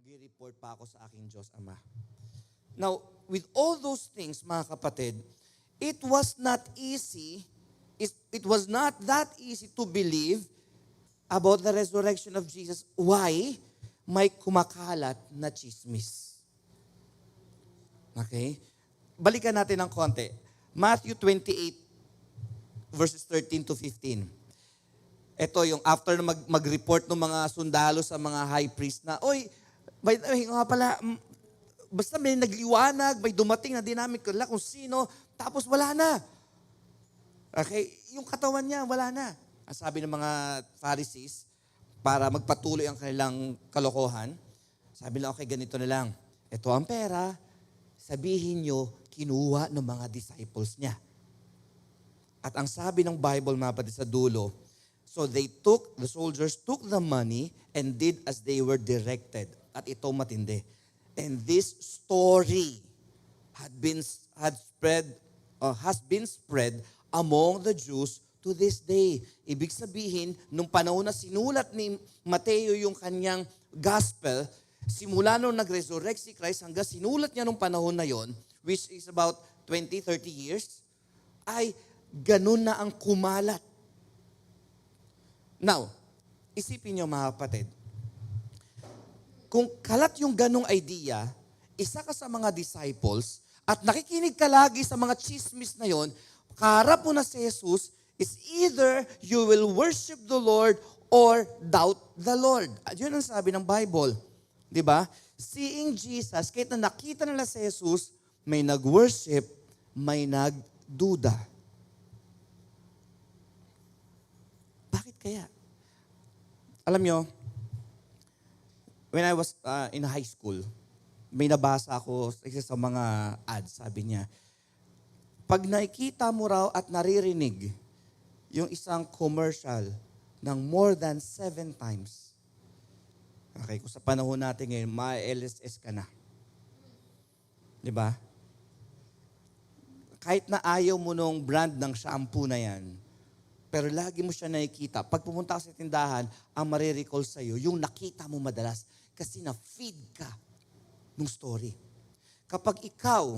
mag-report pa ako sa aking Diyos Ama. Now, with all those things, mga kapatid, it was not that easy to believe about the resurrection of Jesus. Why? May kumakalat na chismis. Okay? Balikan natin ng konti. Matthew 28, verses 13 to 15. Ito yung after na mag-report ng mga sundalo sa mga high priest na, oy, nga pala, basta may nagliwanag, may dumating na dinamik kung sino, tapos wala na. Okay? Yung katawan niya, wala na. Ang sabi ng mga Pharisees, para magpatuloy ang kanilang kalokohan, sabi nila, okay, ganito na lang. Ito ang pera, sabihin nyo, kinuha ng mga disciples niya. At ang sabi ng Bible, mga kapatid, sa dulo, so the soldiers took the money and did as they were directed. At ito matindi. And this story has been spread among the Jews to this day. Ibig sabihin, nung panahon na sinulat ni Mateo yung kanyang gospel, simula nung nag-resurrect si Christ hanggang sinulat niya nung panahon na yon, which is about 20, 30 years, ay ganun na ang kumalat. Now, isipin niyo mga kapatid, kung kalat yung ganong idea, isa ka sa mga disciples at nakikinig ka lagi sa mga chismis na yon, kaharap mo na si Jesus, is either you will worship the Lord or doubt the Lord. At yun ang sabi ng Bible. Di ba? Seeing Jesus, kahit na nakita nila si Jesus, may nag-worship, may nagduda. Bakit kaya? Alam nyo, when I was in high school, may nabasa ako isa sa mga ads, sabi niya, pag nakikita mo raw at naririnig yung isang commercial ng more than 7 times, okay, kung sa panahon natin ngayon, ma-LSS ka na. Di ba? Kahit na ayaw mo nung brand ng shampoo na yan, pero lagi mo siya nakikita. Pag pumunta ka sa tindahan, ang marirecall sa'yo, yung nakita mo madalas, kasi na-feed ka ng story. Kapag ikaw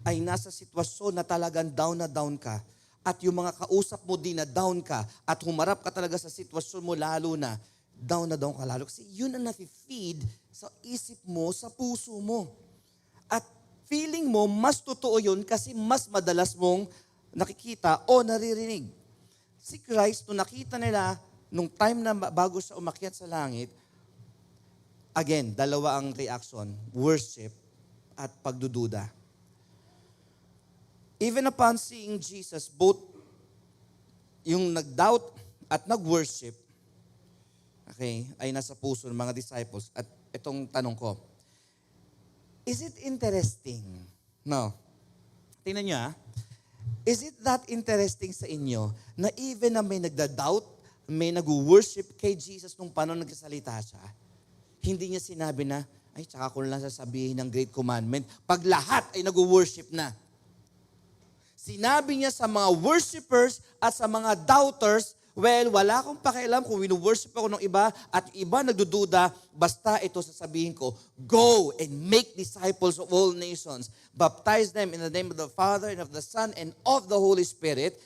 ay nasa sitwasyon na talagang down na down ka, at yung mga kausap mo din na down ka, at humarap ka talaga sa sitwasyon mo lalo na down ka lalo. Kasi yun ang nafe-feed sa isip mo, sa puso mo. At feeling mo, mas totoo yun kasi mas madalas mong nakikita o naririnig. Si Christ, nung nakita nila, nung time na bago siya umakyat sa langit, again, dalawa ang reaction, worship at pagdududa. Even upon seeing Jesus, both yung nag-doubt at nag-worship, okay, ay nasa puso ng mga disciples. At itong tanong ko, is it interesting? No. Tingnan nyo is it that interesting sa inyo na even na may nagda-doubt, may nag-worship kay Jesus nung paano nagsasalita siya, hindi niya sinabi na, ay, tsaka ko lang sasabihin ng Great Commandment, pag lahat ay nag-worship na. Sinabi niya sa mga worshipers at sa mga doubters, well, wala akong pakialam kung winu-worship ako ng iba at iba nagdududa, basta ito sasabihin ko, go and make disciples of all nations. Baptize them in the name of the Father and of the Son and of the Holy Spirit,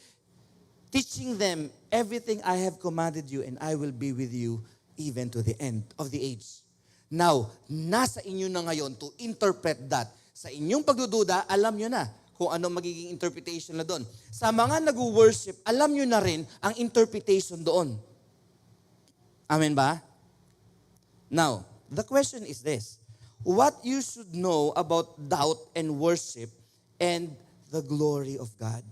teaching them everything I have commanded you, and I will be with you even to the end of the age. Now, nasa inyo na ngayon to interpret that. Sa inyong pagdududa, alam nyo na kung ano magiging interpretation na doon. Sa mga nag-worship, alam nyo na rin ang interpretation doon. Amen ba? Now, the question is this. What you should know about doubt and worship and the glory of God?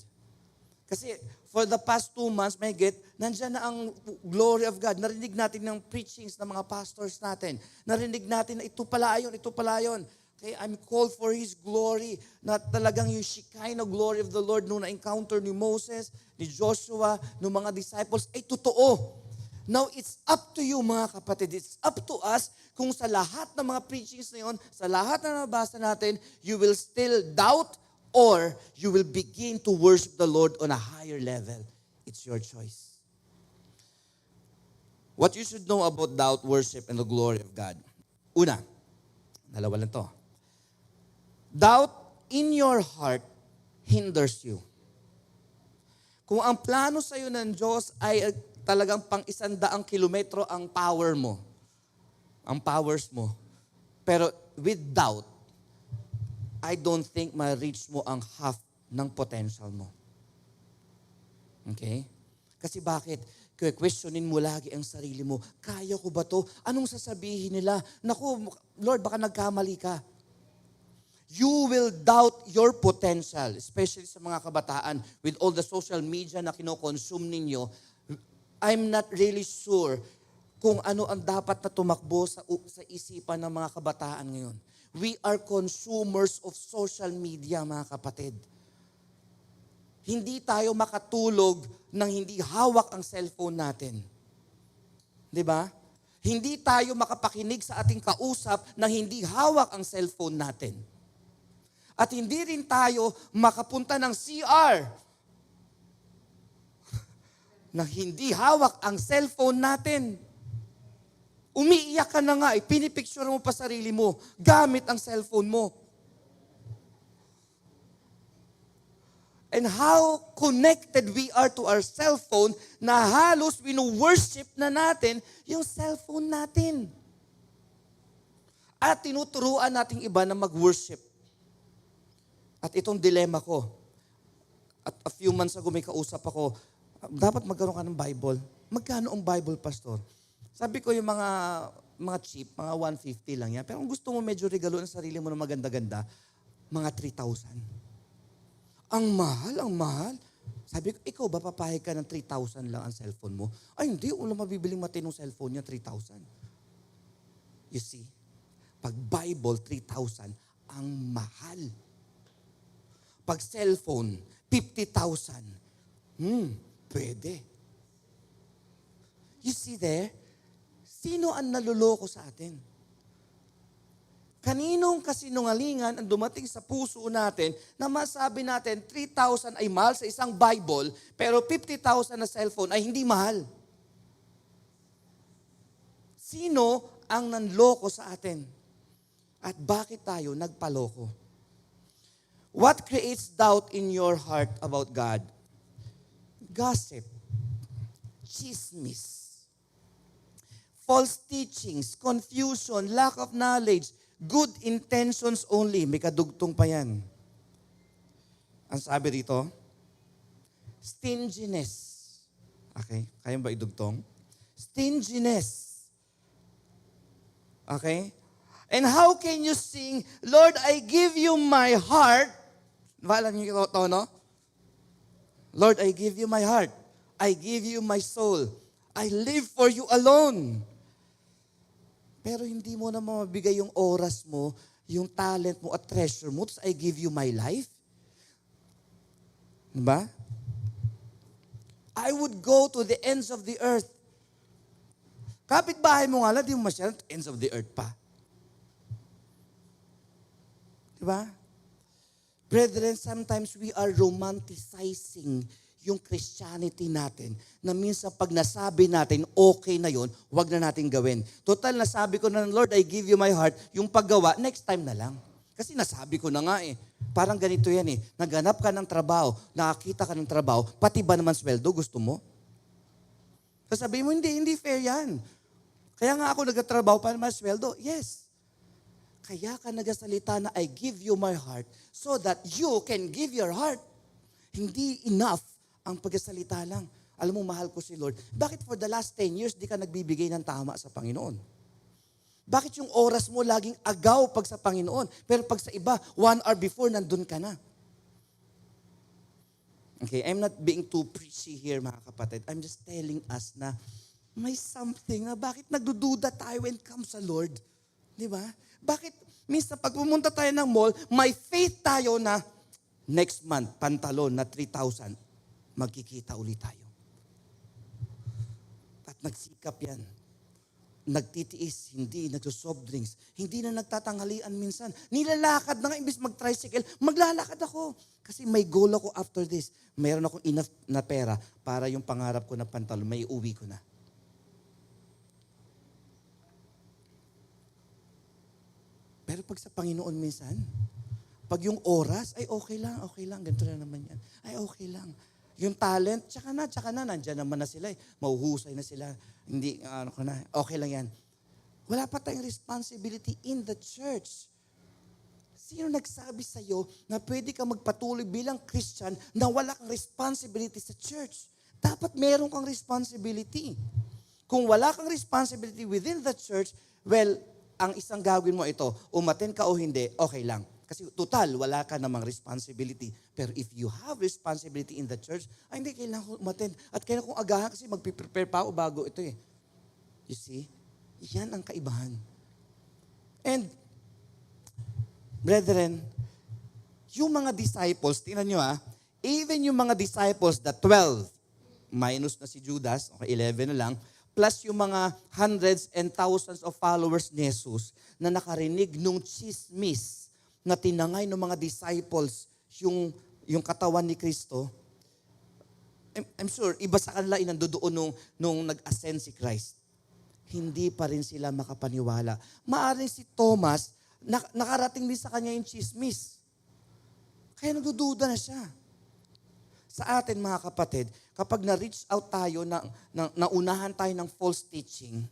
Kasi for the past 2 months, nandyan na ang glory of God. Narinig natin ng preachings ng mga pastors natin. Narinig natin na ito pala yun, ito pala yun. Okay, I'm called for His glory. Na talagang yung Shekinah glory of the Lord nung na-encounter ni Moses, ni Joshua, ng mga disciples, ay totoo. Now, it's up to you mga kapatid. It's up to us kung sa lahat ng mga preachings na yun, sa lahat na nabasa natin, you will still doubt or you will begin to worship the Lord on a higher level. It's your choice. What you should know about doubt, worship, and the glory of God. Una, Dalawa lang to. Doubt in your heart hinders you. Kung ang plano sa'yo ng Diyos ay talagang pang 100 kilometro ang power mo, ang powers mo, pero with doubt, I don't think ma-reach mo ang half ng potential mo. Okay? Kasi bakit? Questionin mo lagi ang sarili mo. Kaya ko ba to? Anong sasabihin nila? Naku, Lord, baka nagkamali ka. You will doubt your potential, especially sa mga kabataan with all the social media na kinokonsume ninyo. I'm not really sure kung ano ang dapat na tumakbo sa isipan ng mga kabataan ngayon. We are consumers of social media, mga kapatid. Hindi tayo makatulog nang hindi hawak ang cellphone natin. 'Di ba? Hindi tayo makapakinig sa ating kausap nang hindi hawak ang cellphone natin. At hindi rin tayo makapunta ng CR nang hindi hawak ang cellphone natin. Umiiyak ka na nga, pinipicture mo pa sarili mo gamit ang cellphone mo. And how connected we are to our cellphone na halos winu-worship na natin yung cellphone natin. At tinuturuan nating iba na mag-worship. At itong dilema ko, at a few months ago may kausap ako, dapat magkaroon ka ng Bible. Magkano ang Bible, Pastor? Sabi ko yung mga cheap, mga 150 lang yan. Pero kung gusto mo medyo regalo ng sarili mo na maganda-ganda, mga 3,000. Ang mahal, ang mahal. Sabi ko, ikaw ba papahig ka ng 3,000 lang ang cellphone mo? Ay, hindi. Wala mabibiling matinong cellphone niya, 3,000. You see? Pag Bible, 3,000, ang mahal. Pag cellphone, 50,000. Pwede. You see there? Sino ang naluloko sa atin? Kaninong kasinungalingan ang dumating sa puso natin na masabi natin 3,000 ay mahal sa isang Bible, pero 50,000 na cellphone ay hindi mahal? Sino ang nanloko sa atin? At bakit tayo nagpaloko? What creates doubt in your heart about God? Gossip, chismis, false teachings, confusion, lack of knowledge, good intentions only. May kadugtong pa yan. Ang sabi rito, stinginess. Okay? Kaya ba idugtong? Stinginess. Okay? And how can you sing, Lord, I give you my heart. Wala niyo ito, no? Lord, I give you my heart. I give you my soul. I live for you alone. Pero hindi mo na mabigay yung oras mo, yung talent mo at treasure mo, tapos I give you my life. Diba? I would go to the ends of the earth. Kapit-bahay mo nga lang, di mo masyadong ends of the earth pa. Diba? Brethren, sometimes we are romanticizing yung Christianity natin na minsan pag nasabi natin, okay na yon, wag na natin gawin. Total, nasabi ko na, Lord, I give you my heart, yung paggawa, next time na lang. Kasi nasabi ko na nga eh. Parang ganito yan eh. Naghanap ka ng trabaho, nakakita ka ng trabaho, pati ba naman sweldo, gusto mo? Sasabihin mo, hindi fair yan. Kaya nga ako nagtatrabaho para naman sweldo. Yes. Kaya ka nagasalita na I give you my heart so that you can give your heart. Hindi enough ang pagsasalita lang. Alam mo, mahal ko si Lord. Bakit for the last 10 years, di ka nagbibigay ng tama sa Panginoon? Bakit yung oras mo laging agaw pag sa Panginoon? Pero pag sa iba, 1 hour before, nandun ka na. Okay, I'm not being too preachy here, mga kapatid. I'm just telling us na may something na bakit nagdududa tayo when it comes sa Lord? Di ba? Bakit minsan pag pumunta tayo ng mall, may faith tayo na next month, pantalon na 3,000, magkikita ulit tayo. At nagsikap yan. Nagtitiis, hindi, nagsosoft drinks, hindi na nagtatanghalian minsan. Nilalakad na nga, imbis mag-tricycle, maglalakad ako. Kasi may goal ako after this. Mayroon akong enough na pera para yung pangarap ko na pantalon, may uwi ko na. Pero pag sa Panginoon minsan, pag yung oras, ay okay lang, ganito na naman yan. Ay okay lang. Yung talent, tsaka na, nandyan naman na sila eh. Mahuhusay na sila. Hindi, okay lang yan. Wala pa tayong responsibility in the church. Sino nagsabi sa'yo na pwede ka magpatuloy bilang Christian na wala kang responsibility sa church? Dapat meron kang responsibility. Kung wala kang responsibility within the church, well, ang isang gagawin mo ito, umattend ka o hindi, okay lang. Kasi total, wala ka namang responsibility. Pero if you have responsibility in the church, ay hindi, kailangan ko umattend. At kailangan kong agahan kasi magpiprepare pa ako bago ito eh. You see? Yan ang kaibahan. And, brethren, yung mga disciples, tingnan nyo even yung mga disciples, the 12, minus na si Judas, okay, 11 na lang, plus yung mga hundreds and thousands of followers ni Jesus na nakarinig nung chismis na tinangay ng mga disciples yung katawan ni Kristo, I'm sure, iba sa kanila inandoon nung nag-ascend si Christ. Hindi pa rin sila makapaniwala. Maaring si Thomas, nakarating din sa kanya yung chismis. Kaya nagdududa na siya. Sa atin mga kapatid, kapag na-reach out tayo, naunahan tayo ng false teaching,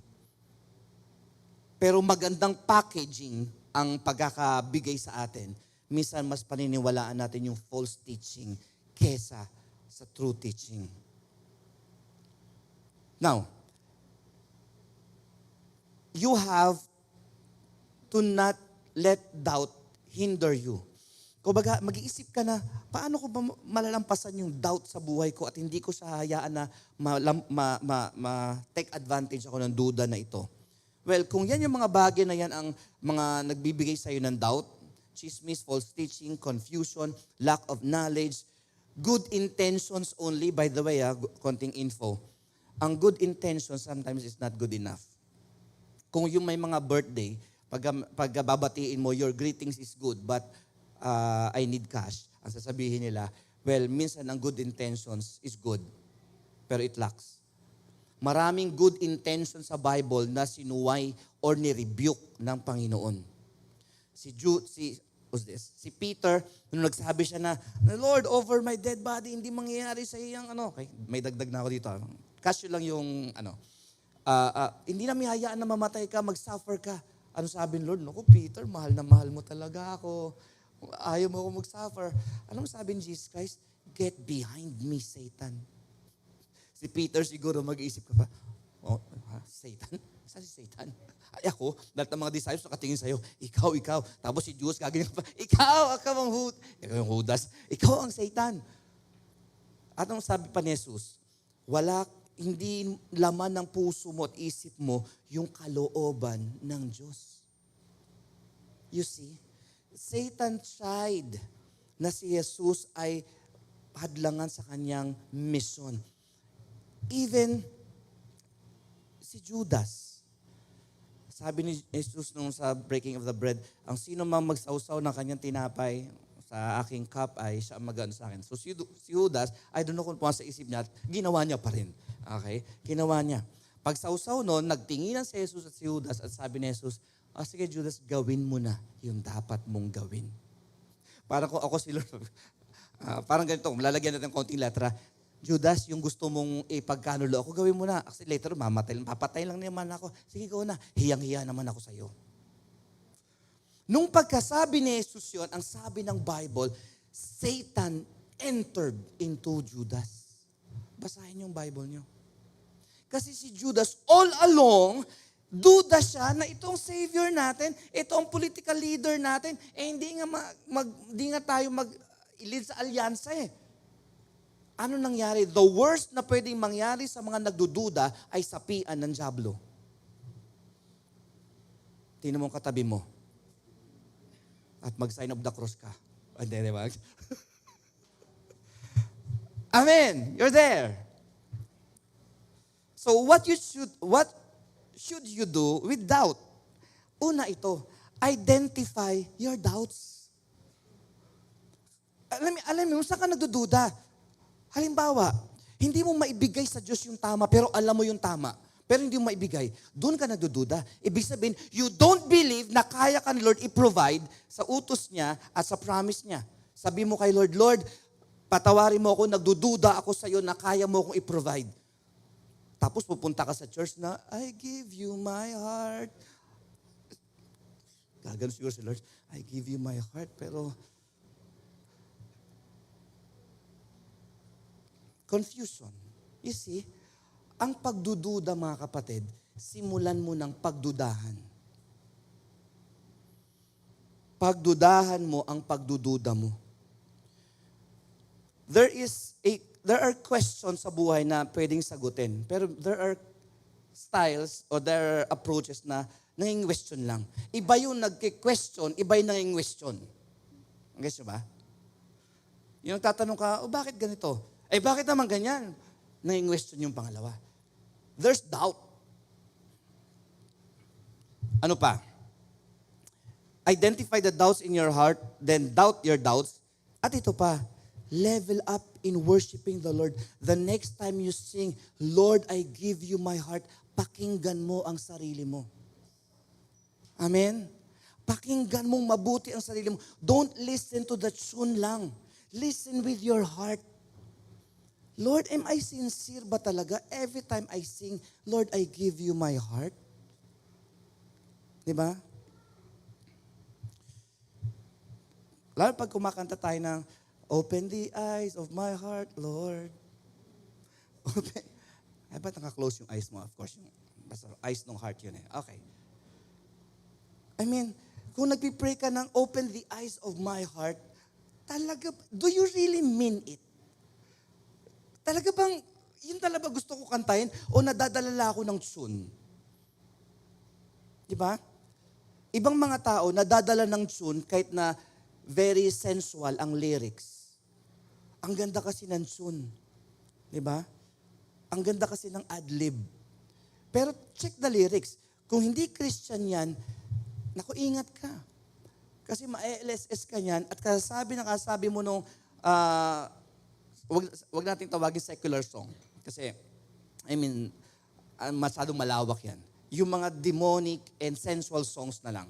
pero magandang packaging ang pagkakabigay sa atin, minsan mas paniniwalaan natin yung false teaching kesa sa true teaching. Now, you have to not let doubt hinder you. Kumbaga, mag-iisip ka na, paano ko ba malalampasan yung doubt sa buhay ko at hindi ko siya hayaan na take advantage ako ng duda na ito. Well, kung yan yung mga bagay na yan ang mga nagbibigay sa'yo ng doubt, chismis, false teaching, confusion, lack of knowledge, good intentions only, by the way, konting info. Ang good intentions sometimes is not good enough. Kung yung may mga birthday, pag babatiin mo, your greetings is good, but I need cash. Ang sasabihin nila, well, minsan ang good intentions is good, pero it lacks. Maraming good intentions sa Bible na sinuway or ni-rebuke ng Panginoon. Si Peter, nung nagsabi siya na, Lord, over my dead body, hindi mangyayari sa iyang okay, may dagdag na ako dito. Kasyo lang yung hindi namin hayaan na mamatay ka, mag-suffer ka. Ano sabi ng Lord? Naku, Peter, mahal na mahal mo talaga ako. Ayaw mo ako mag-suffer. Anong sabi ni Jesus Christ? Get behind me, Satan. Si Peter siguro mag-iisip ka pa, Satan? Saan si Satan? Ay ako, lahat ng mga disciples nakatingin sa'yo, ikaw. Tapos si Judas gaganyan pa, ikaw ang Judas. Ikaw ang Satan. At ang sabi pa ni Jesus, hindi laman ng puso mo at isip mo yung kalooban ng Diyos. You see? Satan tried na si Jesus ay hadlangan sa kanyang mission. Even si Judas. Sabi ni Jesus nung sa breaking of the bread, ang sino mang magsawsaw ng kanyang tinapay sa aking cup ay siya mag-ano sa akin. So si Judas, I don't know kung sa isip niya, ginawa niya pa rin. Okay? Ginawa niya. Pag sausaw noon, nagtinginan si Jesus at si Judas at sabi ni Jesus, sige Judas, gawin mo na yung dapat mong gawin. Parang kung ako si Lord, parang ganito, lalagyan natin konting letra, Judas, yung gusto mong ipagkanulo ako, gawin mo na. Kasi later, papatay lang naman ako. Sige, go na. Hiyang-hiya naman ako sa'yo. Nung pagkasabi ni Jesus yun, ang sabi ng Bible, Satan entered into Judas. Basahin yung Bible nyo. Kasi si Judas, all along, duda siya na itong Savior natin, itong political leader natin, hindi nga tayo mag-lead sa alyansa eh. Ano nangyari? The worst na pwedeng mangyari sa mga nagdududa ay sapian ng dyablo. Tingnan mo ang katabi mo. At mag-sign of the cross ka. Hindi, di ba? Amen. You're there. So what should you do with doubt? Una ito, identify your doubts. Alam mo, saan ka nagdududa? Halimbawa, hindi mo maibigay sa Diyos yung tama, pero alam mo yung tama. pero hindi mo maibigay, doon ka nagdududa. Ibig sabihin, you don't believe na kaya ka ni Lord i-provide sa utos niya at sa promise niya. Sabi mo kay Lord, Lord, patawarin mo ako, nagdududa ako sa iyo na kaya mo akong i-provide. Tapos pupunta ka sa church na, I give you my heart. Gagano siguro si Lord, I give you my heart, pero confusion. You see, ang pagdududa, mga kapatid, simulan mo ng pagdudahan. Pagdudahan mo ang pagdududa mo. There are questions sa buhay na pwedeng sagutin, pero there are styles or there are approaches na nanging-question lang. Iba yung nagki-question, iba yung nanging-question. Guess nyo ba? Yung tatanong ka, bakit ganito? Bakit naman ganyan? Nanging-question yung pangalawa. There's doubt. Ano pa? Identify the doubts in your heart, then doubt your doubts. At ito pa, level up in worshiping the Lord. The next time you sing, Lord, I give you my heart, pakinggan mo ang sarili mo. Amen? Pakinggan mong mabuti ang sarili mo. Don't listen to the tune lang. Listen with your heart. Lord, am I sincere ba talaga? Every time I sing, Lord, I give you my heart. Diba? Lalo pag kumakanta tayo ng, open the eyes of my heart, Lord. Open. Ba't naka-close yung eyes mo? Of course, yung basta eyes ng heart yun eh. Okay. I mean, kung nagpipray ka ng open the eyes of my heart, talaga, do you really mean it? Talaga bang, yun talaga gusto ko kantahin o nadadalala ako ng tune? Diba? Ibang mga tao nadadala ng tune kahit na very sensual ang lyrics. Ang ganda kasi ng tune. Diba? Ang ganda kasi ng ad-lib. Pero check the lyrics. Kung hindi Christian yan, naku, ingat ka. Kasi ma-LSS ka yan at kasabi mo nung wag nating tawagin secular song. Kasi, masyadong malawak yan. Yung mga demonic and sensual songs na lang.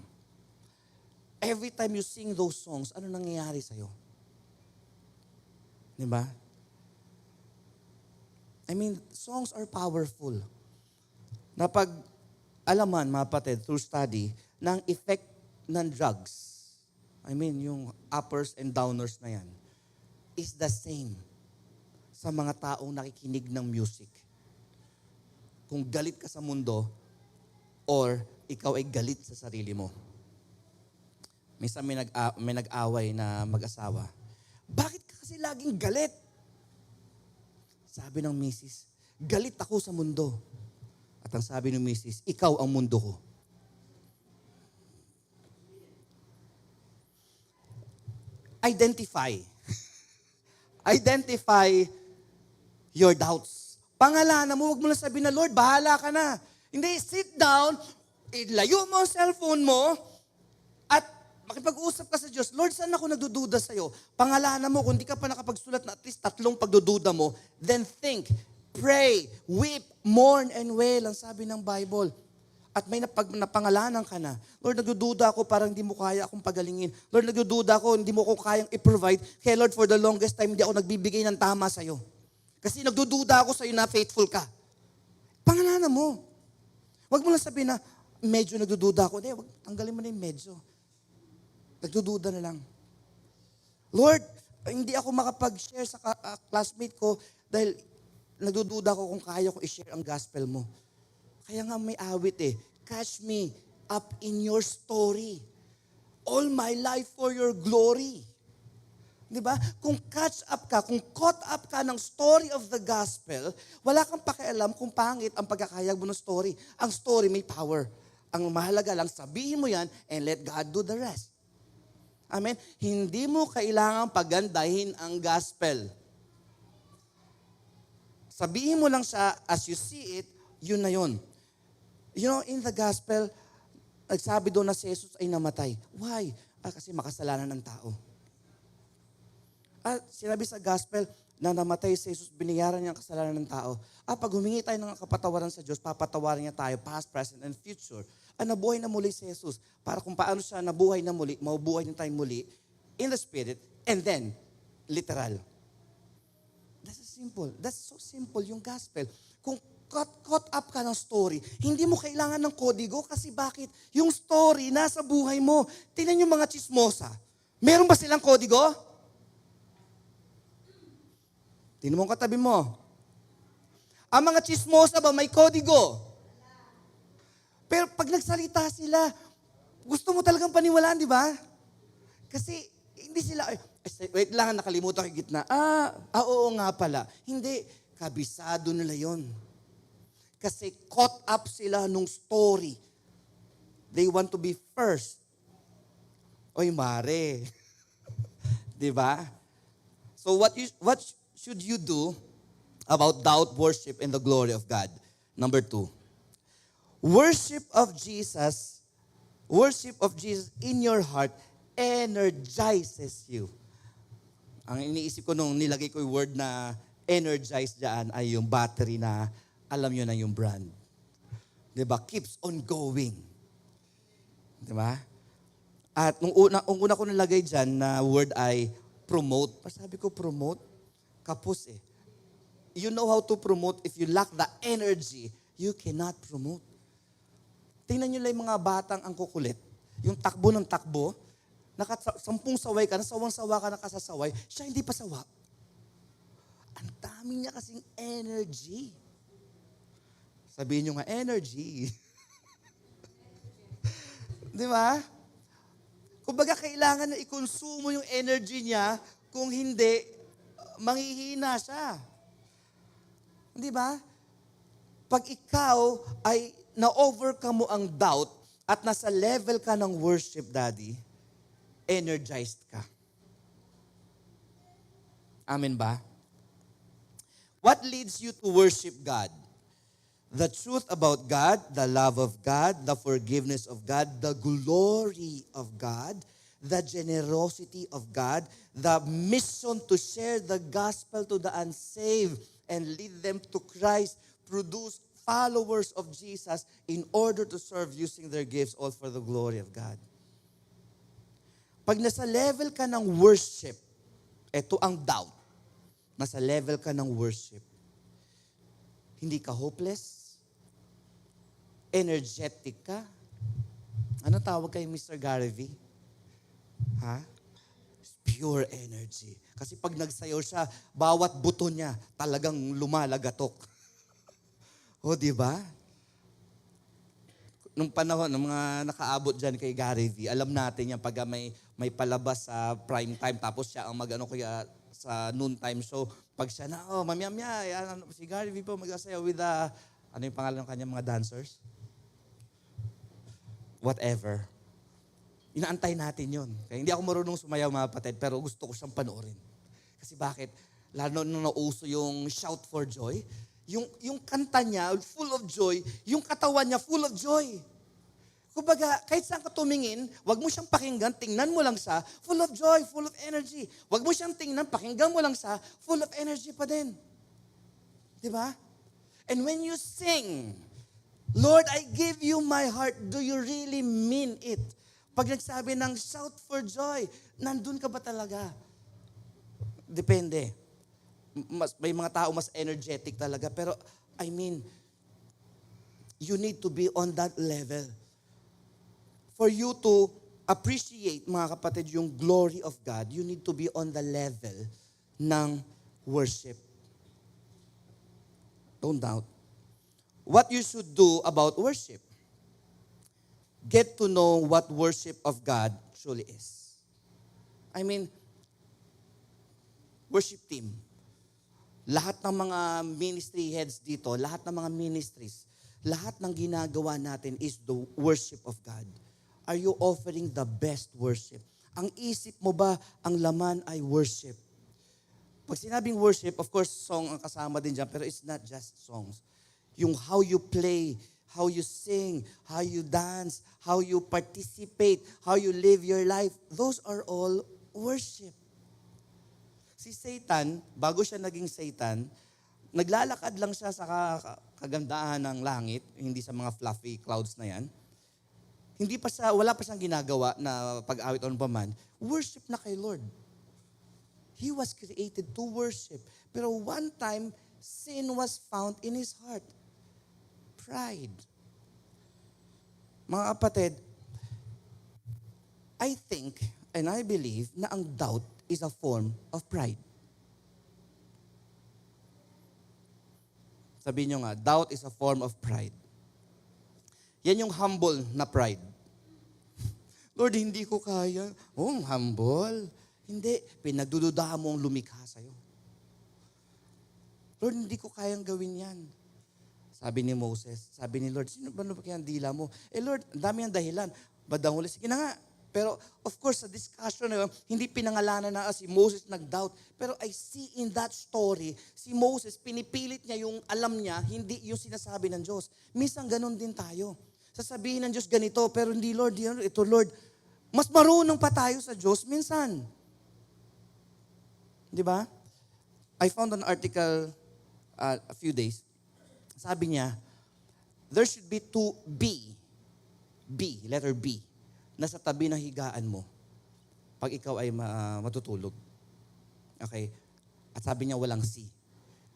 Every time you sing those songs, ano nangyayari sa'yo? Diba? Songs are powerful. Na pag alaman, mga kapatid, through study, ng effect ng drugs, yung uppers and downers na yan, is the same sa mga taong nakikinig ng music. Kung galit ka sa mundo, or ikaw ay galit sa sarili mo. Minsan may nag-away na mag-asawa. Bakit ka kasi laging galit? Sabi ng misis, galit ako sa mundo. At ang sabi ng misis, ikaw ang mundo ko. Identify. Identify your doubts. Pangalanan mo, huwag mo lang sabihin na, Lord, bahala ka na. Hindi, sit down, ilayo mo ang cellphone mo, at makipag-usap ka sa Diyos. Lord, saan ako nagdududa sa'yo? Pangalanan mo, kung di ka pa nakapagsulat na at least 3 pagdududa mo, then think, pray, weep, mourn, and wail, ang sabi ng Bible. At may napangalanan ka na. Lord, nagdududa ako, parang hindi mo kaya akong pagalingin. Lord, nagdududa ako, hindi mo ako kayang i-provide. Kaya Lord, for the longest time, hindi ako nagbibigay ng tama sa'yo. Kasi nagdududa ako sa'yo na faithful ka. Pangalanan mo. Huwag mo lang sabihin na, medyo nagdududa ako. Hindi, tanggalin mo na yung medyo. Nagdududa na lang. Lord, hindi ako makapag-share sa classmate ko dahil nagdududa ko kung kaya ko i-share ang gospel mo. Kaya nga may awit catch me up in your story. All my life for your glory. Diba? Kung catch up ka, kung caught up ka ng story of the gospel, wala kang pakialam kung pangit ang pagkakayag mo ng story. Ang story may power. Ang mahalaga lang, sabihin mo yan and let God do the rest. Amen? Hindi mo kailangang pagandahin ang gospel. Sabihin mo lang siya as you see it, yun na yun. You know, in the gospel, nagsabi doon na si Jesus ay namatay. Why? Kasi makasalanan ng tao. At sinabi sa gospel, na namatay si Jesus, binayaran niya ang kasalanan ng tao. Pag humingi tayo ng kapatawaran sa Diyos, papatawaran niya tayo, past, present, and future. Nabuhay na muli si Jesus. Para kung paano siya nabuhay na muli, mabubuhay na tayo muli in the Spirit, and then, literal. That's simple. That's so simple, yung gospel. Kung caught up ka ng story, hindi mo kailangan ng kodigo kasi bakit? Yung story nasa buhay mo. Tingnan yung mga chismosa. Meron ba silang kodigo? Tingnan mo ang katabi mo. Ang mga chismosa ba may kodigo? Pero pag nagsalita sila, gusto mo talagang paniwalaan, di ba? Kasi hindi sila, wait lang, nakalimutan ko yung gitna. Oo nga pala. Hindi, kabisado nila yon. Kasi caught up sila nung story. They want to be first. Oy, mare. Di ba? So what should you do about doubt, worship, and the glory of God? Number 2. Worship of Jesus in your heart energizes you. Ang iniisip ko nung nilagay ko yung word na energize dyan ay yung battery na alam nyo na yung brand. Diba? Keeps on going. Diba? At nung una ko nilagay dyan na word ay promote. Sabi ko promote? Kapos eh. You know how to promote. If you lack the energy, you cannot promote. Tingnan nyo lang yung mga batang ang kukulit. Yung takbo ng takbo, sampung saway ka, nasawang-sawa ka, nakasasaway, siya hindi pa sawa. Ang dami niya kasing energy. Sabihin nyo nga, energy. Di ba? Kumbaga, kailangan na i-consume yung energy niya, kung hindi, manghihina siya. Di ba? Pag ikaw ay na-overcome mo ang doubt at nasa level ka ng worship, Daddy, energized ka. Amen ba? What leads you to worship God? The truth about God, the love of God, the forgiveness of God, the glory of God, the generosity of God, the mission to share the gospel to the unsaved and lead them to Christ, produce followers of Jesus in order to serve using their gifts all for the glory of God. Pag nasa level ka ng worship, ito ang doubt. Nasa level ka ng worship. Hindi ka hopeless, energetic ka. Ano tawag kay Mr. Gary V? Ha? Pure energy. Kasi pag nagsayaw siya, bawat buto niya talagang lumalagatok. O, di ba? Nung panahon, ng mga nakaabot dyan kay Gary V, alam natin yan pag may palabas sa prime time, tapos siya ang kaya sa noon time show. Pag siya na, mamaya, si Gary V po magsasayaw with ano yung pangalan ng kanyang mga dancers? Whatever. Inaantay natin yun. Kaya hindi ako marunong sumayaw, mga kapatid, pero gusto ko siyang panoorin. Kasi bakit? Lalo nung nauso yung Shout for Joy, yung kanta niya, full of joy, yung katawan niya, full of joy. Kumbaga, kahit saan ka tumingin, wag mo siyang pakinggan, tingnan mo lang siya, full of joy, full of energy. Wag mo siyang tingnan, pakinggan mo lang siya, full of energy pa din. Di ba? And when you sing, Lord, I give you my heart, do you really mean it? Pag nagsabi ng shout for joy, nandun ka ba talaga? Depende. May mga tao mas energetic talaga. Pero, you need to be on that level. For you to appreciate, mga kapatid, yung glory of God, you need to be on the level ng worship. Don't doubt. What you should do about worship? Get to know what worship of God truly is. Worship team. Lahat ng mga ministry heads dito, lahat ng mga ministries, lahat ng ginagawa natin is the worship of God. Are you offering the best worship? Ang isip mo ba, ang laman ay worship? Pag sinabing worship, of course, song ang kasama din dyan, pero it's not just songs. Yung how you play, how you sing, how you dance, how you participate, how you live your life, those are all worship. Si Satan, bago siya naging Satan, naglalakad lang siya sa kagandahan ng langit, hindi sa mga fluffy clouds na yan. Wala pa siyang ginagawa na pag-awit o paman. Worship na kay Lord. He was created to worship. Pero one time, sin was found in his heart. Pride. Mga kapatid, I think and I believe na ang doubt is a form of pride. Sabihin nyo nga, doubt is a form of pride. Yan yung humble na pride. Lord, hindi ko kaya. Oh, humble. Hindi. Pinagdududahan mo ang lumikha sa'yo. Lord, hindi ko kayang gawin yan. Sabi ni Moses, sabi ni Lord, sino ba kaya ang dila mo? Lord, ang dami ang dahilan. Badang huli, sige na nga. Pero of course, sa discussion na yun, hindi pinangalanan na si Moses nag-doubt. Pero I see in that story, si Moses, pinipilit niya yung alam niya, hindi yung sinasabi ng Diyos. Minsan ganun din tayo. Sasabihin ng Diyos ganito, pero hindi Lord, ito Lord. Mas marunong pa tayo sa Diyos minsan. Di ba? I found an article a few days. Sabi niya, there should be two letter B, nasa tabi ng higaan mo pag ikaw ay matutulog. Okay? At sabi niya walang C.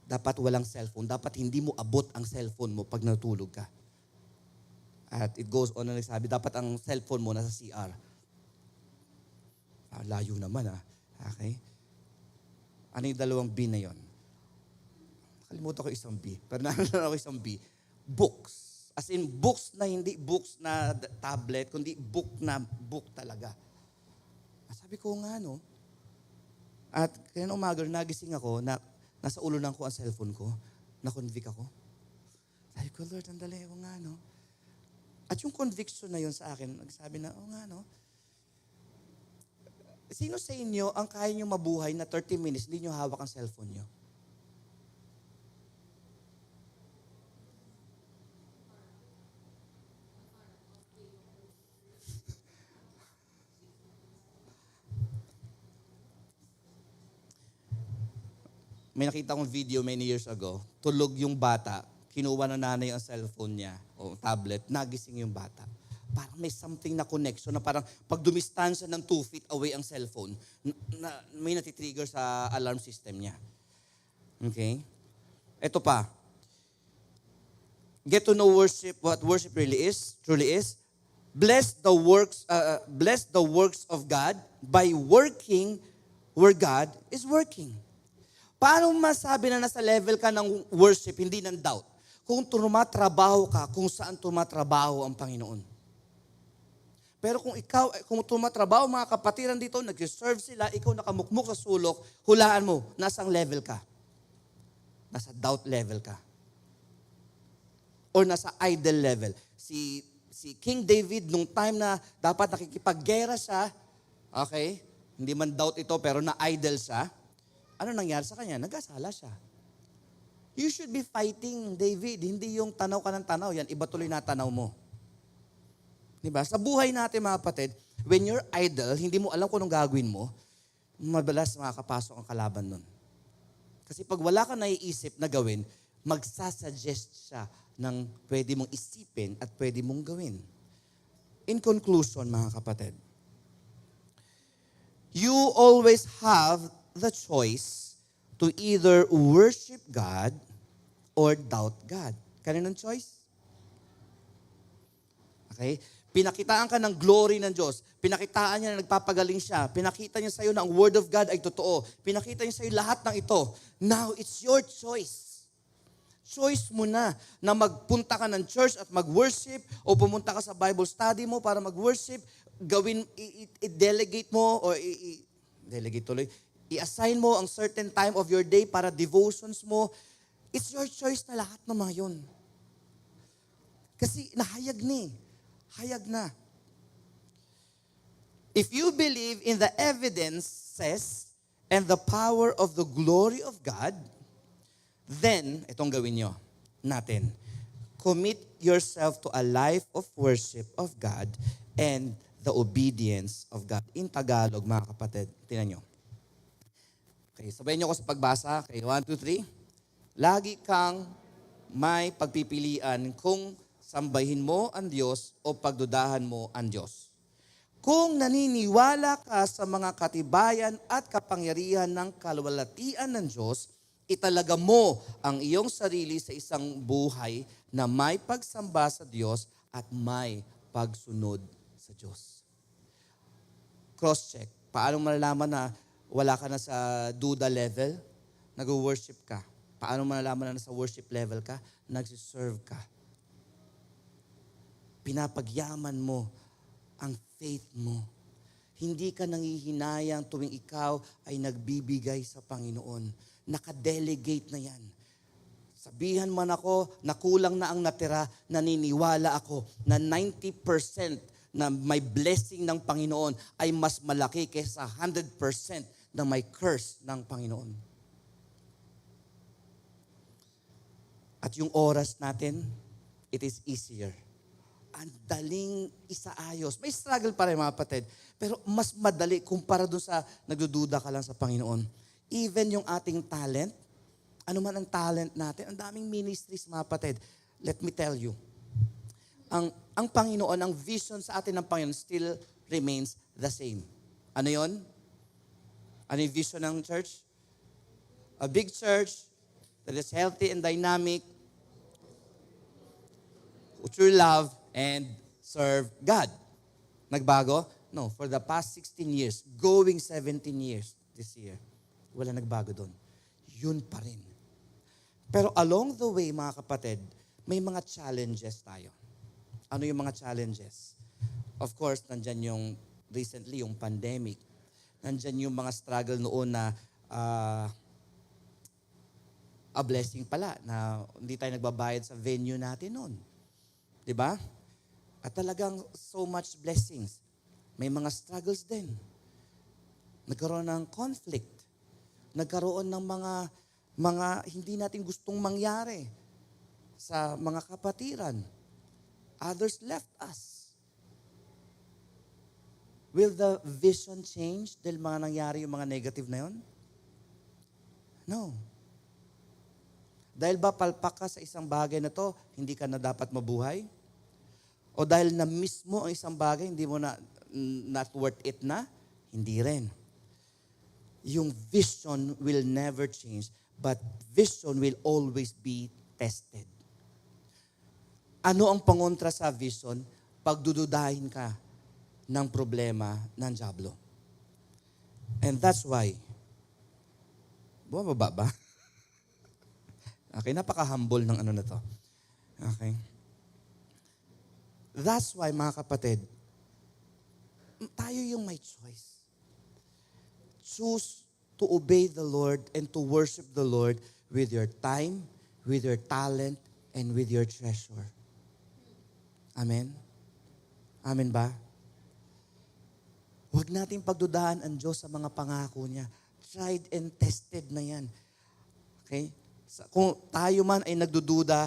Dapat walang cellphone. Dapat hindi mo abot ang cellphone mo pag natulog ka. At it goes on na nagsabi, dapat ang cellphone mo nasa CR. Layo naman Okay? Ano yung dalawang B na yon? Kalimutan ko isang B. Pero naalala ko isang B. Books. As in, books na hindi books na tablet, kundi book na book talaga. Sabi ko nga, no? At kaya na umaga, nagising ako, nasa ulunan ko ang cellphone ko, na-convict ako. Sabi ko, Lord, andali, o nga, no? At yung conviction na yun sa akin, nagsabi na, o nga, no? Sino sa inyo ang kaya nyo mabuhay na 30 minutes, hindi nyo hawak ang cellphone nyo? May nakita kong video many years ago, tulog yung bata, kinuha ng nanay ang cellphone niya o tablet, nagising yung bata. Parang may something na connection na parang pag dumistansya ng 2 feet away ang cellphone, may natitrigger sa alarm system niya. Okay? Ito pa. Get to know worship, what worship truly is. Bless the works of God by working where God is working. Paano masabi na nasa level ka ng worship, hindi ng doubt? Kung tumatrabaho ka, kung saan tumatrabaho ang Panginoon. Pero kung tumatrabaho mga kapatiran dito, nag-serve sila, ikaw nakamukmuk sa sulok, hulaan mo, nasang level ka? Nasa doubt level ka. Or nasa idol level. Si King David, nung time na dapat nakikipaggera siya, okay, hindi man doubt ito, pero na-idol siya, ano nangyari sa kanya? Nag-asala siya. You should be fighting, David. Hindi yung tanaw ka ng tanaw. Yan, iba tuloy na tanaw mo. Diba? Sa buhay natin, mga kapatid, when you're idle, hindi mo alam kung anong gagawin mo, madalas makakapasok ang kalaban nun. Kasi pag wala ka naiisip na gawin, magsasuggest siya ng pwede mong isipin at pwede mong gawin. In conclusion, mga kapatid, you always have the choice to either worship God or doubt God. Kaninong choice? Okay? Pinakitaan ka ng glory ng Diyos. Pinakitaan niya na nagpapagaling siya. Pinakita niya sa iyo na ang Word of God ay totoo. Pinakita niya sa iyo lahat ng ito. Now, it's your choice. Choice mo na magpunta ka ng church at mag-worship o pumunta ka sa Bible study mo para mag-worship. Gawin, i-delegate mo o delegate tuloy. I-assign mo ang certain time of your day para devotions mo. It's your choice na lahat ng mga yun. Kasi nahayag ni. Hayag na. If you believe in the evidences and the power of the glory of God, then, itong gawin nyo natin, commit yourself to a life of worship of God and the obedience of God. In Tagalog, mga kapatid, tingnan nyo. Okay, sabayin niyo ako sa pagbasa. Okay, 1, 2, 3. Lagi kang may pagpipilian kung sambahin mo ang Diyos o pagdudahan mo ang Diyos. Kung naniniwala ka sa mga katibayan at kapangyarihan ng kaluwalhatian ng Diyos, italaga mo ang iyong sarili sa isang buhay na may pagsamba sa Diyos at may pagsunod sa Diyos. Cross-check. Paano malalaman na wala ka na sa duda level? Nag-worship ka. Paano malalaman na nasa worship level ka? Nagsiserve ka. Pinapagyaman mo ang faith mo. Hindi ka nangihinayang tuwing ikaw ay nagbibigay sa Panginoon. Nakadelegate na yan. Sabihan man ako na kulang na ang natira, naniniwala ako na 90% na may blessing ng Panginoon ay mas malaki kaysa 100% na may curse ng Panginoon. At yung oras natin, it is easier. Ang daling isaayos. May struggle pa rin mga kapatid, pero mas madali kumpara doon sa nagdududa ka lang sa Panginoon. Even yung ating talent, ano man ang talent natin, ang daming ministries mga kapatid. Let me tell you, ang Panginoon, ang vision sa atin ng Panginoon still remains the same. Ano yon? Ano yung vision ng church? A big church that is healthy and dynamic, who truly love and serve God. Nagbago? No, for the past 16 years, going 17 years this year, wala nagbago doon. Yun pa rin. Pero along the way, mga kapatid, may mga challenges tayo. Ano yung mga challenges? Of course, nandyan yung recently, yung pandemic. Nandyan yung mga struggle noon na a blessing pala na hindi tayo nagbabayad sa venue natin noon. Diba? At talagang so much blessings. May mga struggles din. Nagkaroon ng conflict. Nagkaroon ng mga hindi natin gustong mangyari sa mga kapatiran. Others left us. Will the vision change dahil mga nangyari yung mga negative na yun? No. Dahil ba palpak ka sa isang bagay na to, hindi ka na dapat mabuhay? O dahil na-miss mo ang isang bagay, hindi mo na not worth it na? Hindi rin. Yung vision will never change, but vision will always be tested. Ano ang pangontra sa vision? Pagdududahin ka ng problema ng dyablo. And that's why, bumababa ba? Okay, napaka-humble ng ano na to. Okay. That's why, mga kapatid, tayo yung may choice. Choose to obey the Lord and to worship the Lord with your time, with your talent, and with your treasure. Amen? Amen ba? Huwag nating pagdudahan ang Diyos sa mga pangako niya. Tried and tested na yan. Okay? Kung tayo man ay nagdududa,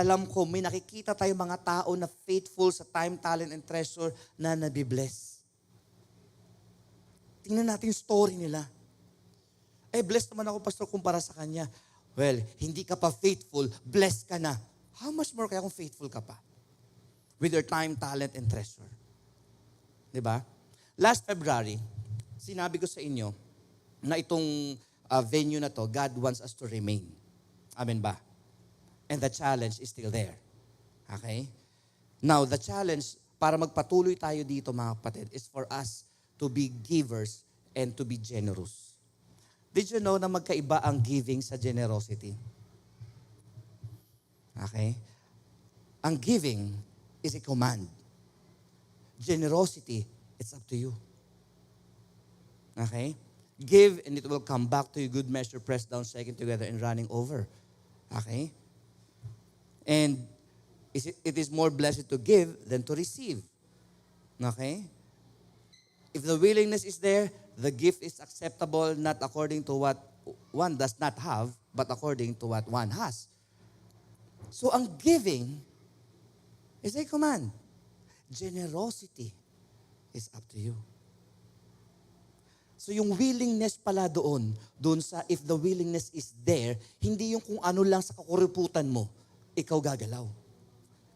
alam ko, may nakikita tayo mga tao na faithful sa time, talent, and treasure na nabibless. Tingnan natin yung story nila. Blessed naman ako, pastor, kumpara sa kanya. Well, hindi ka pa faithful, blessed ka na. How much more kaya kung faithful ka pa? With your time, talent, and treasure. Diba? Last February, sinabi ko sa inyo na itong venue na to, God wants us to remain. Amen ba? And the challenge is still there. Okay? Now, the challenge para magpatuloy tayo dito, mga kapatid, is for us to be givers and to be generous. Did you know na magkaiba ang giving sa generosity? Okay? Ang giving is a command. Generosity, it's up to you. Okay? Give and it will come back to you, good measure, pressed down, shaken together, and running over. Okay? And it is more blessed to give than to receive. Okay? If the willingness is there, the gift is acceptable not according to what one does not have, but according to what one has. So ang giving is a command. Generosity is up to you. So yung willingness pala doon sa if the willingness is there, hindi yung kung ano lang sa kakuriputan mo, ikaw gagalaw.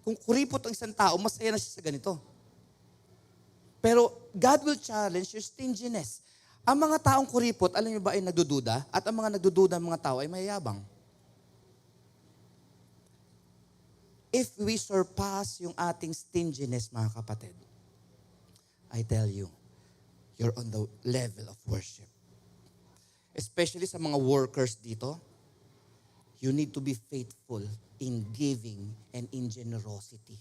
Kung kuripot ang isang tao, masaya na siya sa ganito. Pero God will challenge your stinginess. Ang mga taong kuripot, alam niyo ba ay nagdududa? At ang mga nagdududa ng mga tao ay mayayabang. If we surpass yung ating stinginess, mga kapatid, I tell you, you're on the level of worship. Especially sa mga workers dito, you need to be faithful in giving and in generosity.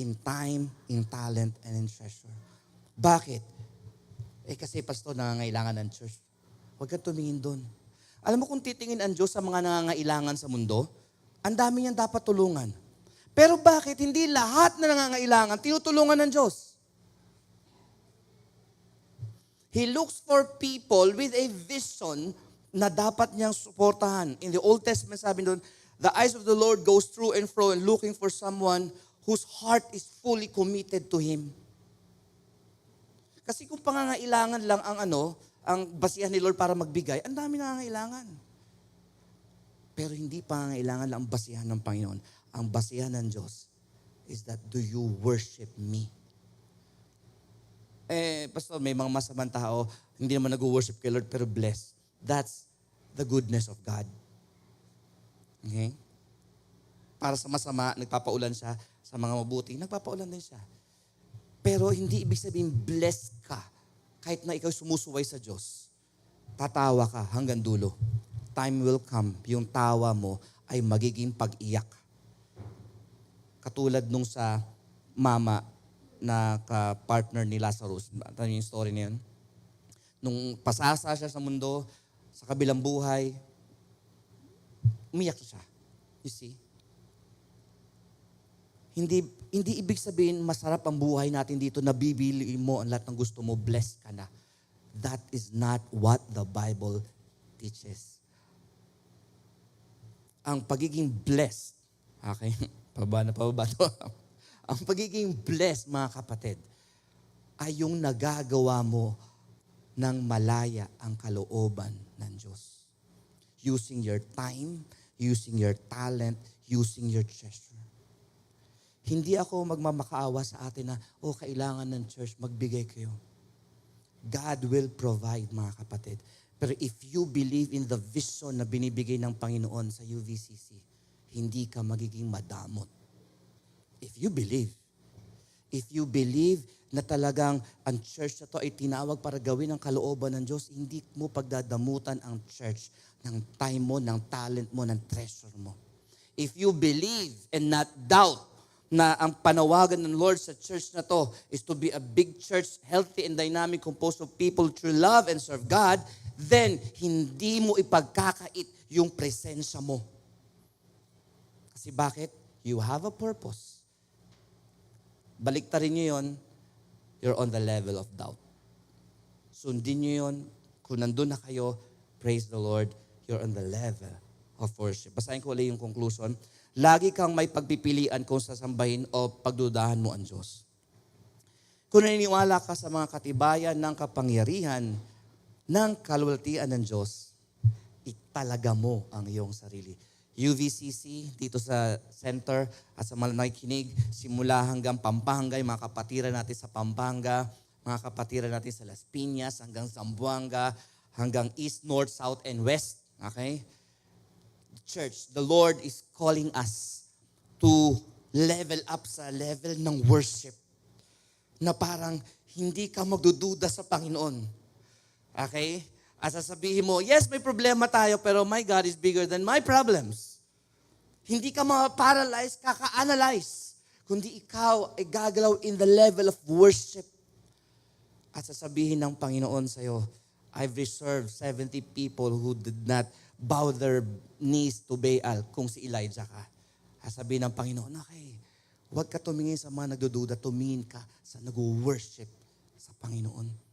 In time, in talent, and in treasure. Bakit? Kasi pastor, nangangailangan ng church. Huwag kang tumingin doon. Alam mo kung titingin ang Diyos sa mga nangangailangan sa mundo, ang dami niyang dapat tulungan. Pero bakit hindi lahat na nangangailangan tinutulungan ng Diyos? He looks for people with a vision na dapat niyang suportahan. In the Old Testament, sabi doon, the eyes of the Lord goes through and fro and looking for someone whose heart is fully committed to Him. Kasi kung pangangailangan lang ang basihan ni Lord para magbigay, ang dami nangangailangan. Pero hindi pangangailangan lang ang basihan ng Panginoon. Ang basihan ng Diyos is that, do you worship me? Pastor, may mga masamang tao, hindi naman nag-worship kay Lord, pero blessed. That's the goodness of God. Okay? Para sa masama, nagpapaulan siya. Sa mga mabuti, nagpapaulan din siya. Pero hindi ibig sabihin, blessed ka. Kahit na ikaw sumusuway sa Diyos. Tatawa ka hanggang dulo. Time will come, yung tawa mo ay magiging pag-iyak. Katulad nung sa mama na ka-partner ni Lazarus. Ano yung story na yun? Nung pasasa siya sa mundo, sa kabilang buhay, umiyak siya. You see? Hindi ibig sabihin masarap ang buhay natin dito, nabibili mo ang lahat ng gusto mo, blessed ka na. That is not what the Bible teaches. Ang pagiging blessed, okay? Pababa to. Ang pagiging blessed, mga kapatid, ay yung nagagawa mo ng malaya ang kalooban ng Diyos. Using your time, using your talent, using your treasure. Hindi ako magmamakaawa sa atin na, kailangan ng church, magbigay kayo. God will provide, mga kapatid. Pero if you believe in the vision na binibigay ng Panginoon sa UVCC, hindi ka magiging madamot. If you believe na talagang ang church na to ay tinawag para gawin ang kalooban ng Diyos, hindi mo pagdadamutan ang church ng time mo, ng talent mo, ng treasure mo. If you believe and not doubt na ang panawagan ng Lord sa church na to is to be a big church, healthy and dynamic, composed of people through love and serve God, then hindi mo ipagkakait yung presensya mo. Kasi bakit? You have a purpose. Baliktarin nyo yun, you're on the level of doubt. Sundin nyo yun, kung nandun na kayo, praise the Lord, you're on the level of worship. Basahin ko ulit yung conclusion. Lagi kang may pagpipilian kung sasambahin o pagdudahan mo ang Diyos. Kung naniniwala ka sa mga katibayan ng kapangyarihan ng kaluwalhatian ng Diyos, italaga mo ang iyong sarili. UVCC, dito sa center at sa mga nakikinig, simula hanggang Pampanga, mga kapatiran natin sa Pampanga, mga kapatiran natin sa Las Piñas, hanggang Zamboanga, hanggang East, North, South, and West. Okay? Church, the Lord is calling us to level up sa level ng worship na parang hindi ka magdududa sa Panginoon. Okay? At sasabihin mo, yes, may problema tayo, pero my God is bigger than my problems. Hindi ka ma-paralyze, kaka-analyze. Kundi ikaw ay gagalaw in the level of worship. At sasabihin ng Panginoon sa'yo, I've reserved 70 people who did not bow their knees to Baal kung si Elijah ka. At sabihin ng Panginoon, okay, huwag ka tumingin sa mga nagdududa, tumingin ka sa nag-worship sa Panginoon.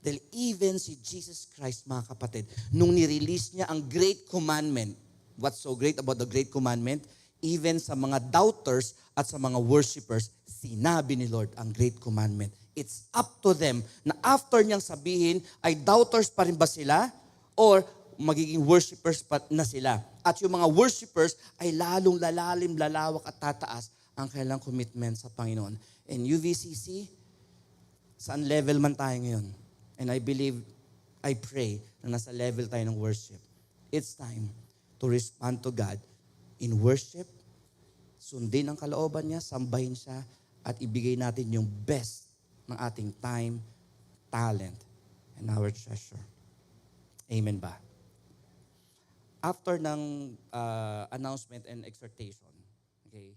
Dahil even si Jesus Christ, mga kapatid, nung nirelease niya ang Great Commandment, what's so great about the Great Commandment? Even sa mga doubters at sa mga worshipers, sinabi ni Lord ang Great Commandment. It's up to them na after niyang sabihin, ay doubters pa rin ba sila? Or magiging worshipers pa na sila? At yung mga worshipers ay lalong lalalim, lalawak at tataas ang kailang commitment sa Panginoon. And UVCC, saan level man tayo ngayon? And I believe, I pray na nasa level tayo ng worship. It's time to respond to God in worship, sundin ang kalooban niya, sambahin siya, at ibigay natin yung best ng ating time, talent, and our treasure. Amen ba? After ng announcement and exhortation, okay,